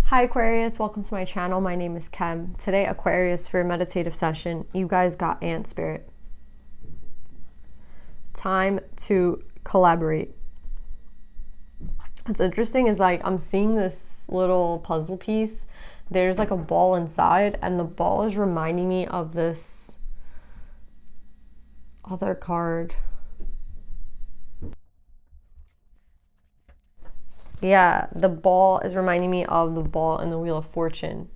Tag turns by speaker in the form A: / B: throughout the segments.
A: Hi Aquarius, welcome to my channel. My name is Kem. Today, Aquarius, for a meditative session, you guys got ant spirit. Time to collaborate. What's interesting is I'm seeing this little puzzle piece. There's a ball inside, and the ball is reminding me of this other card. Yeah, the ball is reminding me of the ball in the Wheel of Fortune.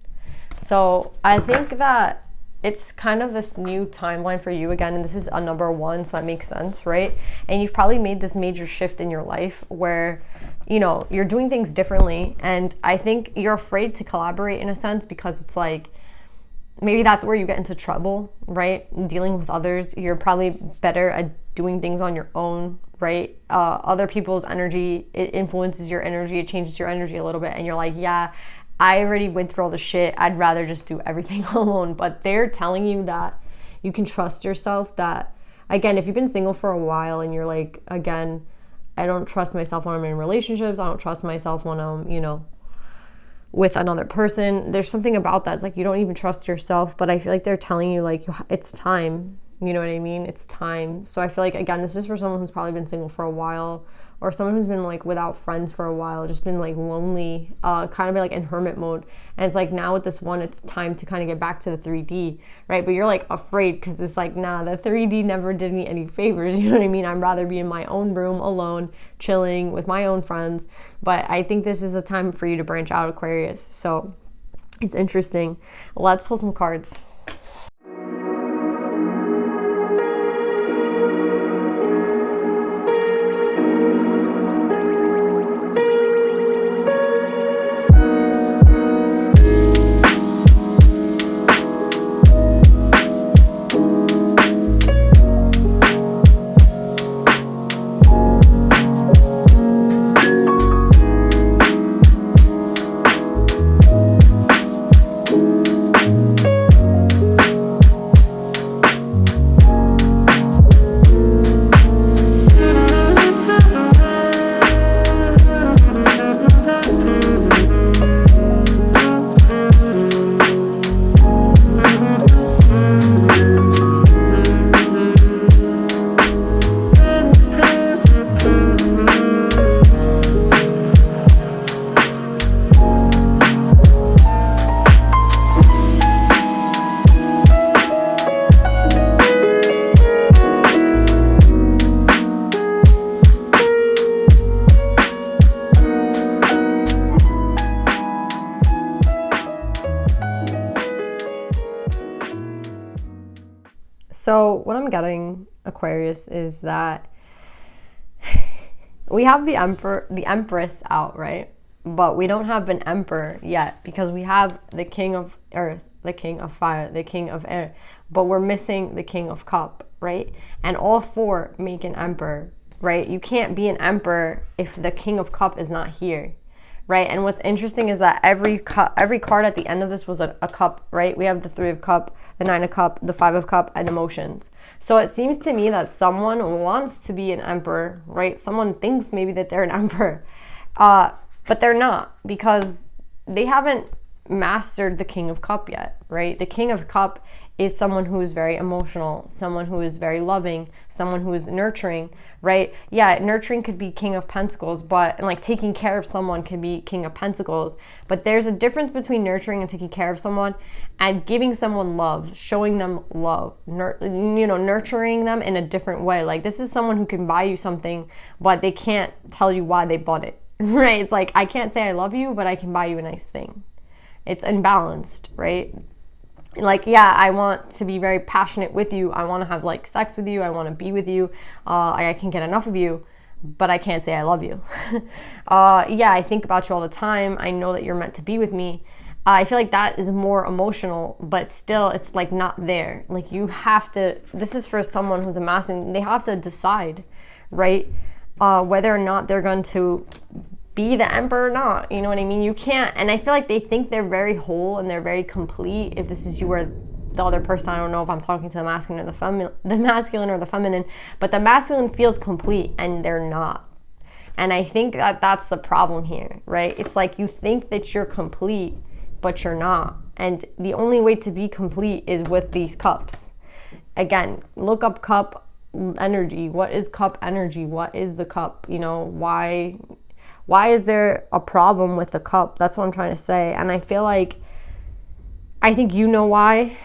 A: So I think that it's kind of this new timeline for you again, and this is a number one, so that makes sense, right? And you've probably made this major shift in your life where, you're doing things differently, and I think you're afraid to collaborate in a sense because it's maybe that's where you get into trouble, right? Dealing with others. You're probably better at doing things on your own, right? Other people's energy, it influences your energy, it changes your energy a little bit, and you're like, yeah, I already went through all the shit, I'd rather just do everything alone. But they're telling you that you can trust yourself, that, again, if you've been single for a while and you're like, again, I don't trust myself when I'm in relationships, I don't trust myself when I'm, with another person, there's something about that. It's you don't even trust yourself, but I feel like they're telling you it's time. You know what I mean? It's time. So I feel like, again, this is for someone who's probably been single for a while, or someone who's been without friends for a while, just been lonely, kind of in hermit mode. And it's now with this one, it's time to kind of get back to the 3D, right? But you're afraid because it's nah, the 3D never did me any favors. You know what I mean? I'd rather be in my own room alone, chilling with my own friends. But I think this is a time for you to branch out, Aquarius. So it's interesting. Let's pull some cards. So what I'm getting, Aquarius, is that we have the Empress out, right? But we don't have an Emperor yet because we have the King of Earth, the King of Fire, the King of Air, but we're missing the King of Cup, right? And all four make an Emperor, right? You can't be an Emperor if the King of Cup is not here, right? And what's interesting is that every card at the end of this was a cup, right? We have the 3 of Cup, the 9 of Cup, the 5 of Cup, and emotions. So it seems to me that someone wants to be an emperor, right? Someone thinks maybe that they're an emperor, but they're not, because they haven't mastered the King of Cup yet, right? The King of Cup is someone who is very emotional, someone who is very loving, someone who is nurturing, right? Yeah, nurturing could be King of Pentacles, but taking care of someone can be King of Pentacles. But there's a difference between nurturing and taking care of someone and giving someone love, showing them love, nurturing them in a different way. This is someone who can buy you something, but they can't tell you why they bought it, right? It's I can't say I love you, but I can buy you a nice thing. It's imbalanced, right? Yeah, I want to be very passionate with you. I want to have sex with you. I want to be with you. I can get enough of you, but I can't say I love you. Yeah, I think about you all the time. I know that you're meant to be with me. I feel that is more emotional, but still it's not there. You have to, this is for someone who's a masculine, they have to decide, right? Whether or not they're going to be the emperor or not. You know what I mean? You can't. And I feel they think they're very whole and they're very complete. If this is you or the other person, I don't know if I'm talking to the masculine or the masculine or the feminine, but the masculine feels complete and they're not. And I think that that's the problem here, right? It's like you think that you're complete, but you're not. And the only way to be complete is with these cups. Again, look up cup energy. What is cup energy? What is the cup? You know, why is there a problem with the cup? That's what I'm trying to say. And I feel like, I think you know why.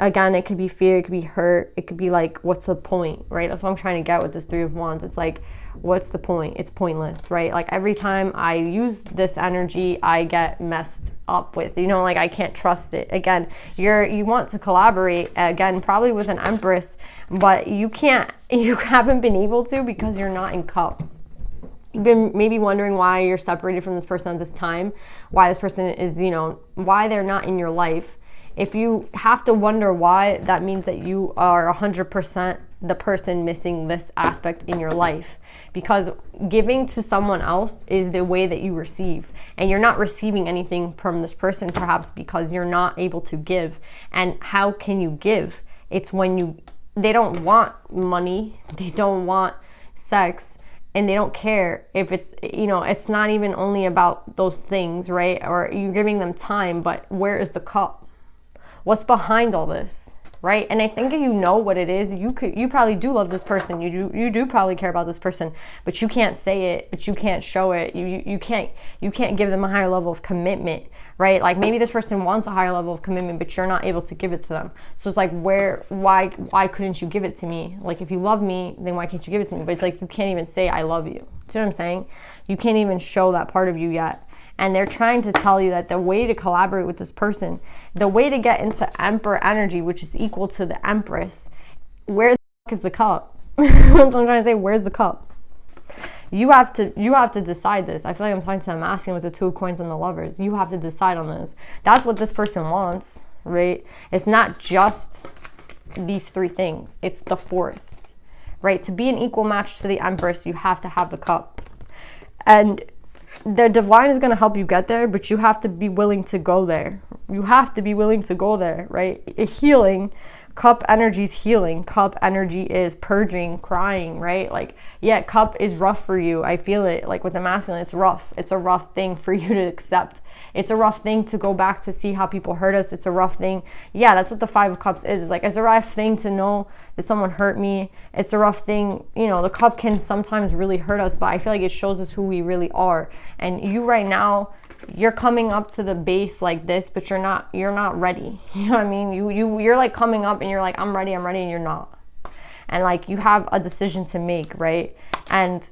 A: Again, it could be fear, it could be hurt, it could be like, what's the point, right? That's what I'm trying to get with this Three of Wands. It's like, what's the point? It's pointless, right? Like every time I use this energy, I get messed up with, you know, like I can't trust it. Again, you want to collaborate, again, probably with an Empress, but you haven't been able to because you're not in cup. You've been maybe wondering why you're separated from this person at this time, why this person is, you know, why they're not in your life. If you have to wonder why, that means that you are 100% the person missing this aspect in your life. Because giving to someone else is the way that you receive. And you're not receiving anything from this person, perhaps because you're not able to give. And how can you give? It's when they don't want money, they don't want sex, and they don't care if it's, you know, it's not even only about those things, right? Or you're giving them time, but where is the cup? What's behind all this, right? And I think you know what it is. You probably do love this person. You do probably care about this person, but you can't say it, but you can't show it. You can't give them a higher level of commitment, right? Like maybe this person wants a higher level of commitment, but you're not able to give it to them. So it's like, why couldn't you give it to me? Like if you love me, then why can't you give it to me? But it's like you can't even say I love you. See what I'm saying? You can't even show that part of you yet. And they're trying to tell you that the way to collaborate with this person, the way to get into Emperor energy, which is equal to the Empress, where the fuck is the cup? That's what I'm trying to say. Where's the cup? You have to decide this. I feel like I'm talking to the masculine with the Two of Coins and the Lovers. You have to decide on this. That's what this person wants, right? It's not just these three things. It's the fourth, right? To be an equal match to the Empress, you have to have the cup. And the divine is going to help you get there, but you have to be willing to go there. You have to be willing to go there, right? Healing, cup energy is healing. Cup energy is purging, crying, right? Like, yeah, cup is rough for you. I feel it. Like with the masculine, it's rough. It's a rough thing for you to accept. It's a rough thing to go back to see how people hurt us. It's a rough thing. Yeah, that's what the Five of Cups is. It's like, it's a rough thing to know that someone hurt me. It's a rough thing. You know, the cup can sometimes really hurt us, but I feel like it shows us who we really are. And you right now, you're coming up to the base like this, but you're not ready. You know what I mean? You're like coming up and you're like, I'm ready, and you're not. And like, you have a decision to make, right? And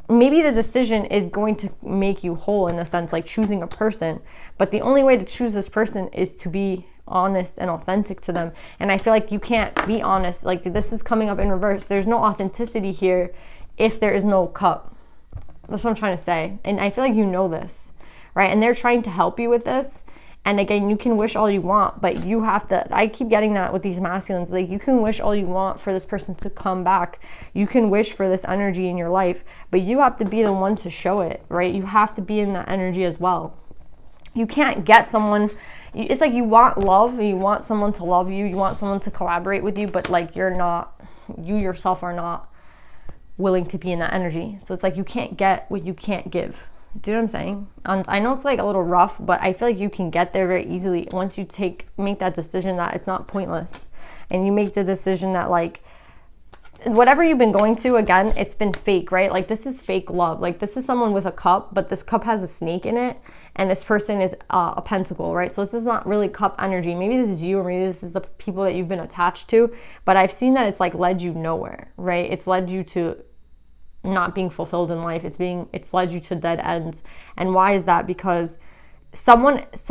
A: maybe the decision is going to make you whole in a sense, like choosing a person. But the only way to choose this person is to be honest and authentic to them. And I feel like you can't be honest. Like this is coming up in reverse. There's no authenticity here if there is no cup. That's what I'm trying to say. And I feel like you know this, right? And they're trying to help you with this. And again, you can wish all you want, but you have to, I keep getting that with these masculines, like you can wish all you want for this person to come back. You can wish for this energy in your life, but you have to be the one to show it, right? You have to be in that energy as well. You can't get someone, it's like you want love, you want someone to love you, you want someone to collaborate with you, but like you yourself are not willing to be in that energy. So it's like you can't get what you can't give. Do you know what I'm saying? And I know it's like a little rough, but I feel like you can get there very easily once you make that decision that it's not pointless. And you make the decision that like, whatever you've been going to, again, it's been fake, right? Like this is fake love. Like this is someone with a cup, but this cup has a snake in it. And this person is a pentacle, right? So this is not really cup energy. Maybe this is you, or maybe this is the people that you've been attached to. But I've seen that it's like led you nowhere, right? It's led you to not being fulfilled in life. It's led you to dead ends. And why is that? Because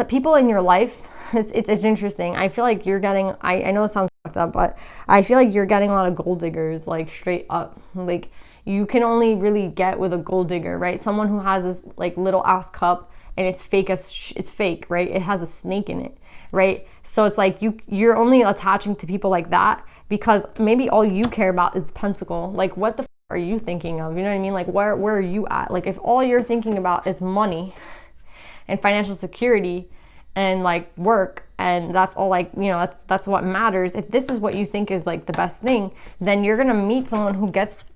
A: people in your life, it's interesting. I feel like you're getting, I know it sounds fucked up, but I feel like you're getting a lot of gold diggers, like straight up. Like you can only really get with a gold digger, right? Someone who has this like little ass cup and it's fake, right? It has a snake in it, right? So it's like you're only attaching to people like that because maybe all you care about is the pentacle. Like what the are you thinking of? You know what I mean? Like where are you at? Like if all you're thinking about is money and financial security and like work, and that's all, like, you know, that's what matters. If this is what you think is like the best thing, then you're gonna meet someone who gets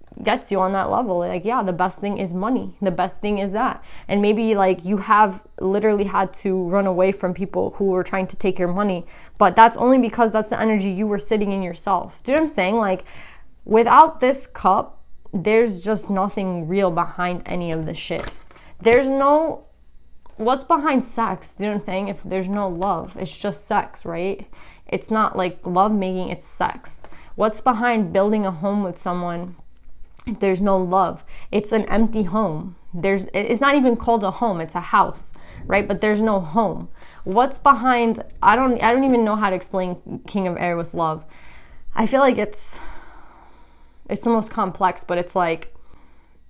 A: you on that level. Like, yeah, the best thing is money, the best thing is that. And maybe like you have literally had to run away from people who were trying to take your money, but that's only because that's the energy you were sitting in yourself. Do you know what I'm saying? Like, without this cup, there's just nothing real behind any of this shit. There's no, what's behind sex? Do you know what I'm saying? If there's no love, it's just sex, right? It's not like love making, it's sex. What's behind building a home with someone if there's no love? It's an empty home. It's not even called a home, it's a house, right? But there's no home. What's behind, I don't even know how to explain King of Air with love. I feel like it's the most complex, but it's like,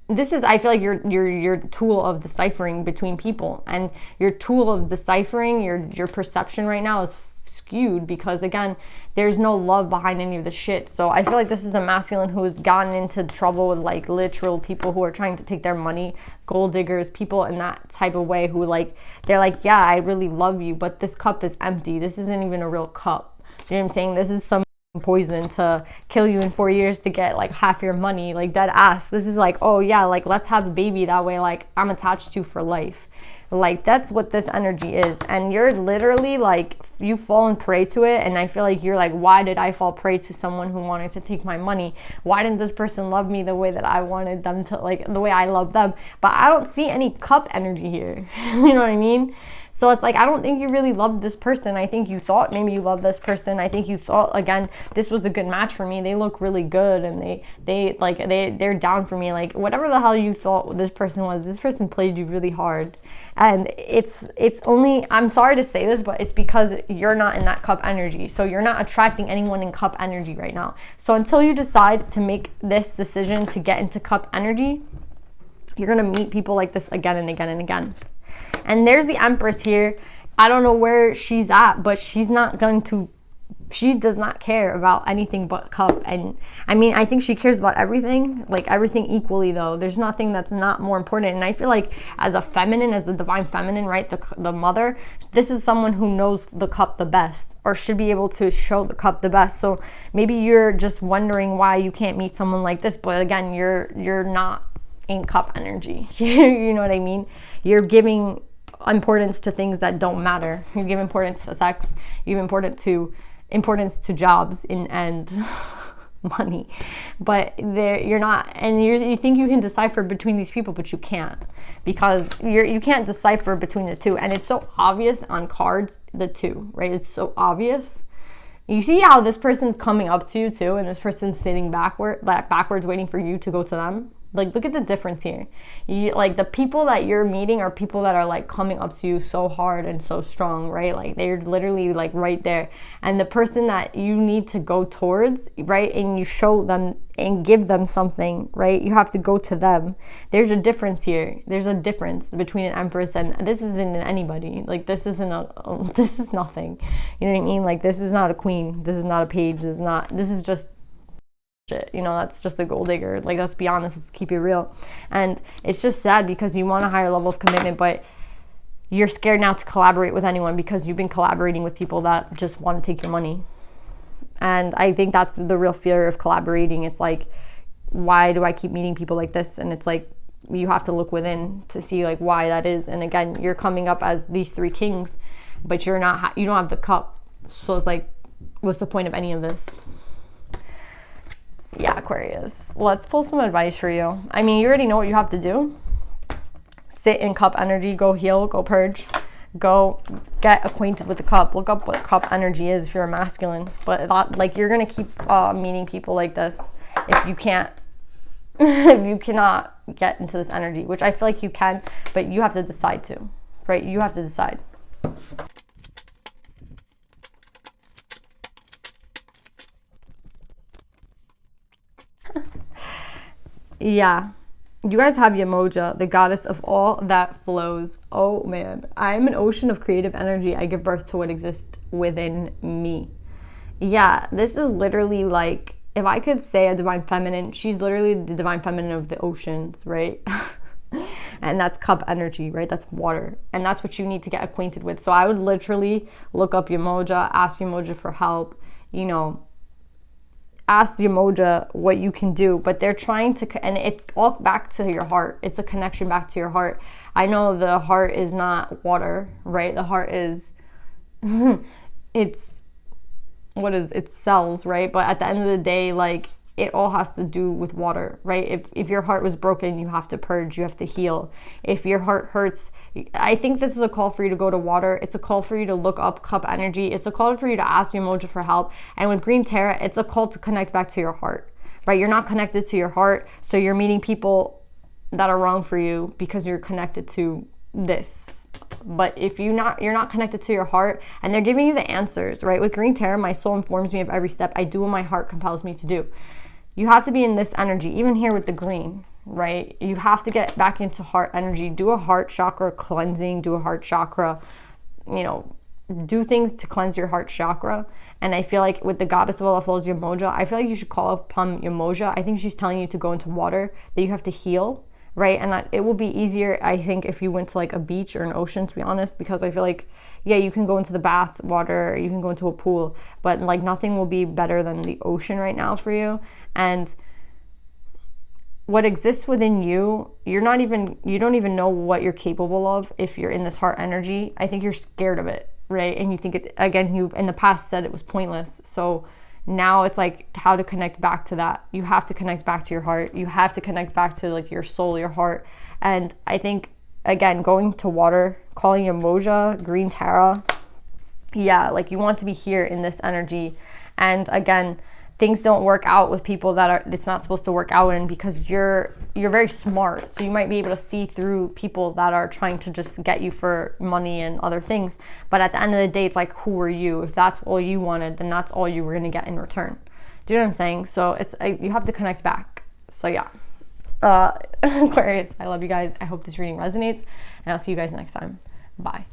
A: I feel like your tool of deciphering between people, and your tool of deciphering, your perception right now is skewed because, again, there's no love behind any of the shit. So I feel like this is a masculine who's gotten into trouble with like literal people who are trying to take their money, gold diggers, people in that type of way, who like, they're like, yeah, I really love you, but this cup is empty. This isn't even a real cup. You know what I'm saying? This is some poison to kill you in 4 years to get like half your money, like dead ass. This is like, oh yeah, like let's have a baby, that way like I'm attached to you for life. Like, that's what this energy is. And you're literally like, you've fallen prey to it. And I feel like you're like, why did I fall prey to someone who wanted to take my money? Why didn't this person love me the way that I wanted them to, like the way I love them? But I don't see any cup energy here. You know what I mean? So it's like, I don't think you really loved this person. I think you thought maybe you loved this person. I think you thought, again, this was a good match for me. They look really good, and they're down for me. Like, whatever the hell you thought this person was, this person played you really hard. And it's only, I'm sorry to say this, but it's because you're not in that cup energy. So you're not attracting anyone in cup energy right now. So until you decide to make this decision to get into cup energy, you're gonna meet people like this again and again and again. And there's the Empress here. I don't know where she's at, but she does not care about anything but cup. And I mean, I think she cares about everything, like everything equally though. There's nothing that's not more important. And I feel like as a feminine, as the divine feminine, right, the mother, this is someone who knows the cup the best, or should be able to show the cup the best. So maybe you're just wondering why you can't meet someone like this, but again, you're not in cup energy. You know what I mean? You're giving importance to things that don't matter. You give importance to sex, you give importance to jobs and money, but you're not, and you think you can decipher between these people, but you can't, because you can't decipher between the two. And it's so obvious on cards, the two, right? It's so obvious. You see how this person's coming up to you too, and this person's sitting backwards waiting for you to go to them. Like, look at the difference here. Like, the people that you're meeting are people that are like coming up to you so hard and so strong, right? Like, they're literally like right there. And the person that you need to go towards, right, and you show them and give them something, right, you have to go to them. There's a difference here. There's a difference between an Empress, and this isn't anybody. Like, this is nothing. You know what I mean? Like, this is not a queen. This is not a page. This is just shit. You know, that's just a gold digger. Like, let's be honest, let's keep it real. And it's just sad because you want a higher level of commitment, but you're scared now to collaborate with anyone because you've been collaborating with people that just want to take your money. And I think that's the real fear of collaborating. It's like, why do I keep meeting people like this? And it's like, you have to look within to see like why that is. And again, you're coming up as these three kings, but you don't have the cup. So it's like, what's the point of any of this? Yeah, Aquarius, let's pull some advice for you. I mean, you already know what you have to do. Sit in cup energy, go heal, go purge, go get acquainted with the cup. Look up what cup energy is if you're a masculine. But like, you're gonna keep meeting people like this if you can't, if you cannot get into this energy, which I feel like you can, but you have to decide to, right? You have to decide. Yeah, you guys have Yamoja, the goddess of all that flows. Oh man, I'm an ocean of creative energy. I give birth to what exists within me. Yeah, this is literally like, if I could say a divine feminine, she's literally the divine feminine of the oceans, right? And that's cup energy, right? That's water. And that's what you need to get acquainted with. So I would literally look up Umoja, ask Umoja for help, you know, ask Umoja what you can do. But they're trying to, and it's all back to your heart. It's a connection back to your heart. I know the heart is not water, right? The heart is, it's cells, right? But at the end of the day, like, it all has to do with water, right? If your heart was broken, you have to purge, you have to heal. If your heart hurts, I think this is a call for you to go to water. It's a call for you to look up cup energy. It's a call for you to ask Umoja for help. And with Green Terra, it's a call to connect back to your heart, right? You're not connected to your heart, so you're meeting people that are wrong for you because you're connected to this. But if you're not connected to your heart, and they're giving you the answers, right? With Green Terra, my soul informs me of every step. I do what my heart compels me to do. You have to be in this energy, even here with the green, right? You have to get back into heart energy. Do a heart chakra cleansing, do a heart chakra, you know, do things to cleanse your heart chakra. And I feel like with the goddess of all flows, Umoja, I feel like you should call upon Umoja. I think she's telling you to go into water, that you have to heal, right? And that it will be easier, I think, if you went to like a beach or an ocean, to be honest, because I feel like, yeah, you can go into the bath water, you can go into a pool, but like nothing will be better than the ocean right now for you. And what exists within you, you don't even know what you're capable of if you're in this heart energy. I think you're scared of it, right? And you think it, again, you've in the past said it was pointless. So now it's like how to connect back to that. You have to connect back to your heart. You have to connect back to like your soul, your heart. And I think, again, going to water, calling Umoja, Green Terra, yeah, like you want to be here in this energy. And again, things don't work out with people that it's not supposed to work out in, because you're very smart. So you might be able to see through people that are trying to just get you for money and other things. But at the end of the day, it's like, who are you? If that's all you wanted, then that's all you were going to get in return. Do you know what I'm saying? So it's you have to connect back. So yeah. Aquarius, I love you guys. I hope this reading resonates, and I'll see you guys next time. Bye.